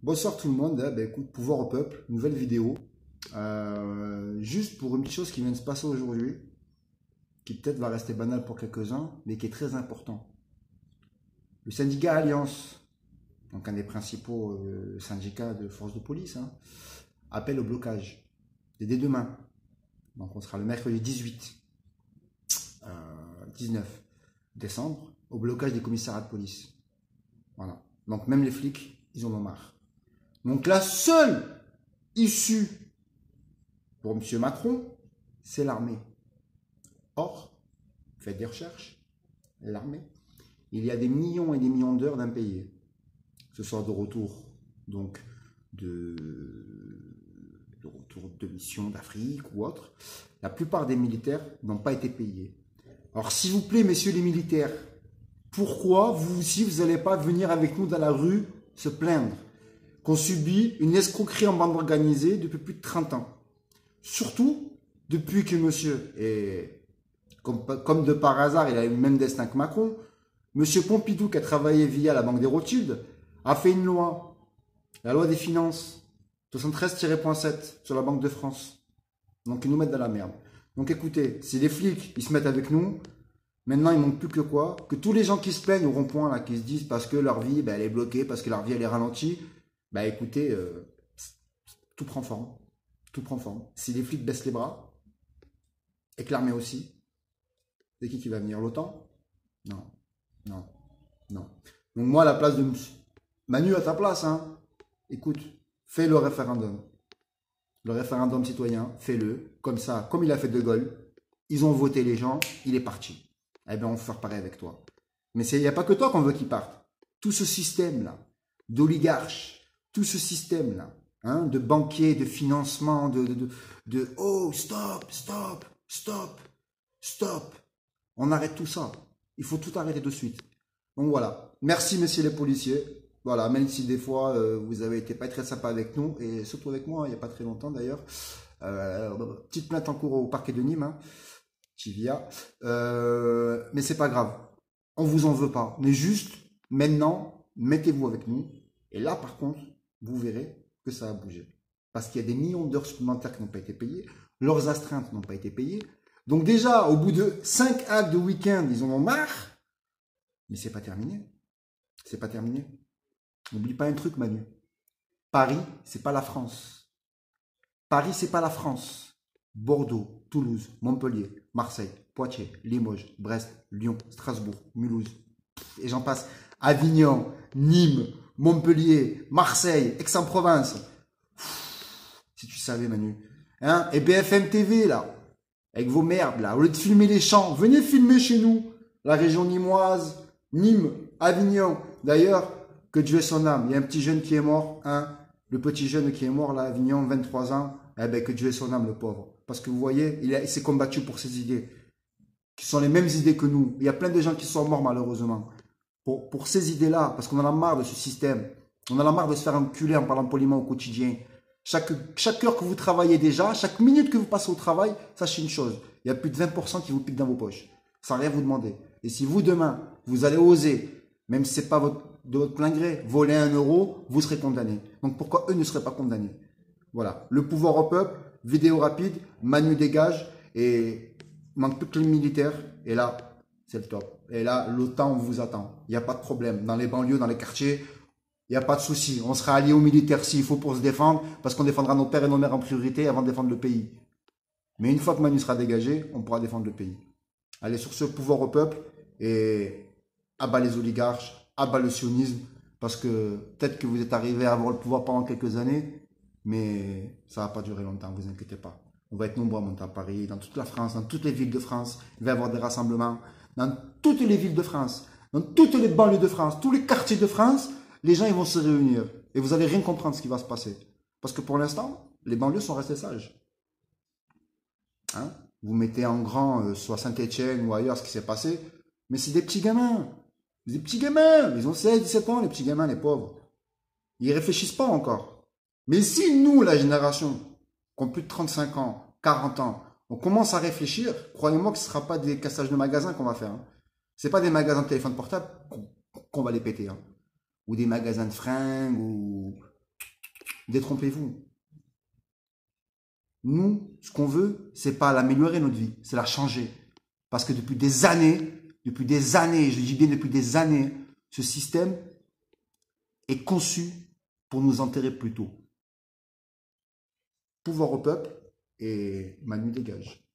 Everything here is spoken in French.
Bonsoir tout le monde, écoute, pouvoir au peuple, nouvelle vidéo. Juste pour une petite chose qui vient de se passer aujourd'hui, qui peut-être va rester banale pour quelques-uns, mais qui est très important. Le syndicat Alliance, donc un des principaux syndicats de force de police, appelle au blocage dès demain. Donc on sera le mercredi 19 décembre, au blocage des commissariats de police. Voilà. Donc même les flics, ils en ont marre. Donc la seule issue pour M. Macron, c'est l'armée. Or, faites des recherches, l'armée, il y a des millions et des millions d'heures d'impayés. Ce soit de retour, donc de retour de mission d'Afrique ou autre. La plupart des militaires n'ont pas été payés. Alors s'il vous plaît, messieurs les militaires, pourquoi vous aussi, vous n'allez pas venir avec nous dans la rue se plaindre qu'on subit une escroquerie en bande organisée depuis plus de 30 ans? Surtout depuis que monsieur est, comme de par hasard, il a le même destin que Macron, monsieur Pompidou, qui a travaillé via la Banque des Rothschild, a fait une loi, la loi des finances, 73-7 sur la Banque de France. Donc ils nous mettent dans la merde. Donc écoutez, si les flics, ils se mettent avec nous, maintenant il manque plus que quoi? Que tous les gens qui se plaignent au rond-point, là, qui se disent parce que leur vie, elle est bloquée, parce que leur vie, elle est ralentie, écoutez, tout prend forme. Tout prend forme. Si les flics baissent les bras, et que l'armée aussi, c'est qui va venir? L'OTAN? Non, non, non. Donc moi, à la place de Manu, à ta place, écoute, fais le référendum. Le référendum citoyen, fais-le. Comme ça, comme il a fait De Gaulle, ils ont voté les gens, il est parti. Eh bien, on va faire pareil avec toi. Mais il n'y a pas que toi qu'on veut qu'il parte. Tout ce système-là, d'oligarches, tout ce système-là, de banquiers, de financement, oh, stop, stop, stop, stop. On arrête tout ça. Il faut tout arrêter de suite. Donc voilà. Merci, messieurs les policiers. Voilà, même si des fois, vous avez été pas très sympa avec nous, et surtout avec moi, il n'y a pas très longtemps d'ailleurs. Petite plainte en cours au parquet de Nîmes, Chivia. Mais c'est pas grave. On vous en veut pas. Mais juste, maintenant, mettez-vous avec nous. Et là, par contre, vous verrez que ça a bougé. Parce qu'il y a des millions d'heures supplémentaires qui n'ont pas été payées. Leurs astreintes n'ont pas été payées. Donc déjà, au bout de 5 actes de week-end, ils en ont marre. Mais c'est pas terminé. C'est pas terminé. N'oublie pas un truc, Manu. Paris, c'est pas la France. Paris, c'est pas la France. Bordeaux, Toulouse, Montpellier, Marseille, Poitiers, Limoges, Brest, Lyon, Strasbourg, Mulhouse, et j'en passe. Avignon, Nîmes, Montpellier, Marseille, Aix-en-Provence. Si tu savais, Manu. Et BFM TV, là, avec vos merdes, là, au lieu de filmer les champs, venez filmer chez nous, la région nîmoise, Nîmes, Avignon. D'ailleurs, que Dieu ait son âme. Il y a un petit jeune qui est mort, le petit jeune qui est mort, là, à Avignon, 23 ans. Que Dieu ait son âme, le pauvre. Parce que vous voyez, il s'est combattu pour ses idées, qui sont les mêmes idées que nous. Il y a plein de gens qui sont morts, malheureusement, pour ces idées-là, parce qu'on en a marre de ce système. On en a marre de se faire enculer en parlant poliment au quotidien. Chaque heure que vous travaillez déjà, chaque minute que vous passez au travail, sachez une chose, il y a plus de 20% qui vous piquent dans vos poches, sans rien vous demander. Et si vous, demain, vous allez oser, même si ce n'est pas de votre plein gré, voler 1 euro, vous serez condamné. Donc pourquoi eux ne seraient pas condamnés? Voilà, le pouvoir au peuple, vidéo rapide, Manu dégage, et il manque plus que les militaires, et là, c'est le top. Et là, l'OTAN vous attend, il n'y a pas de problème. Dans les banlieues, dans les quartiers, il n'y a pas de souci. On sera alliés aux militaires s'il faut pour se défendre, parce qu'on défendra nos pères et nos mères en priorité avant de défendre le pays. Mais une fois que Manu sera dégagé, on pourra défendre le pays. Allez, sur ce, pouvoir au peuple, et abat les oligarches, abat le sionisme, parce que peut-être que vous êtes arrivé à avoir le pouvoir pendant quelques années, mais ça va pas durer longtemps, vous inquiétez pas. On va être nombreux à monter à Paris, dans toute la France, dans toutes les villes de France. Il va y avoir des rassemblements dans toutes les villes de France, dans toutes les banlieues de France, tous les quartiers de France. Les gens ils vont se réunir et vous allez rien comprendre ce qui va se passer. Parce que pour l'instant, les banlieues sont restées sages. Vous mettez en grand soit Saint-Etienne ou ailleurs ce qui s'est passé, mais c'est des petits gamins. Des petits gamins, ils ont 16, 17 ans, les petits gamins, les pauvres. Ils réfléchissent pas encore. Mais si nous, la génération, qui ont plus de 35 ans, 40 ans, on commence à réfléchir, croyez-moi que ce ne sera pas des cassages de magasins qu'on va faire. Ce n'est pas des magasins de téléphone portable qu'on va les péter. Ou des magasins de fringues, ou Détrompez-vous. Nous, ce qu'on veut, c'est pas l'améliorer notre vie, c'est la changer. Parce que depuis des années, je dis bien depuis des années, ce système est conçu pour nous enterrer plus tôt. Pouvoir au peuple et Manu dégage.